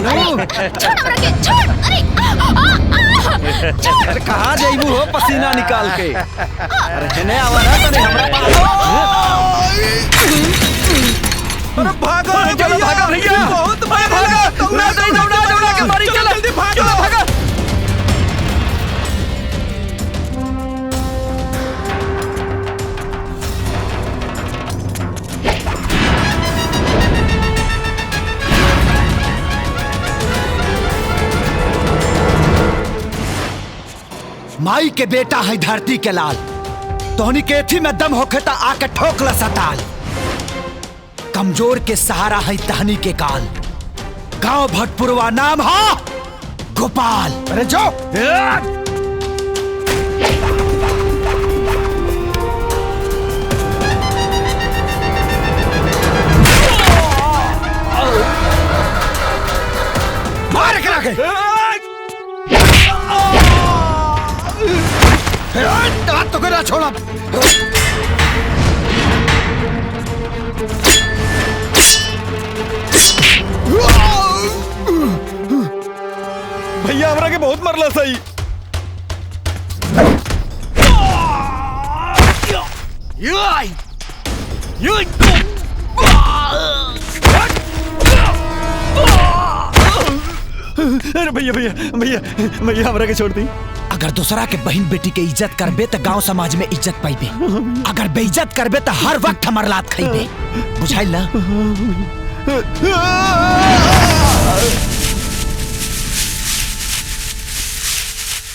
छोड़ हमरा के, छोड़। अरे कहाँ जाइबू हो पसीना निकाल के? अरे हेने आवा ना तने हमरा पास। अरे भागो चलो, भागो भैया, बहुत भागो, दौड़ा दौड़ा दौड़ा के मारी, चलो जल्दी भागो, भागो। माई के बेटा है धरती के लाल, तोहनी के एथी में दम होखे ता आके ठोकला सताल। कमजोर के सहारा है तहनी के काल, गांव भटपुरवा नाम हा गोपाल। अरे जो मार के रखे हाथ तो ना छोड़ा। भैया हमरा के बहुत मरला सही। अरे भैया भैया भैया भैया हमरा के छोड़ दी। अगर दूसरा के बहन बेटी के इज्जत करबे तो गांव समाज में इज्जत पाइबे, अगर बेइज्जत करबे तो हर वक्त हमर लात खाइबे, बुझाइल ना?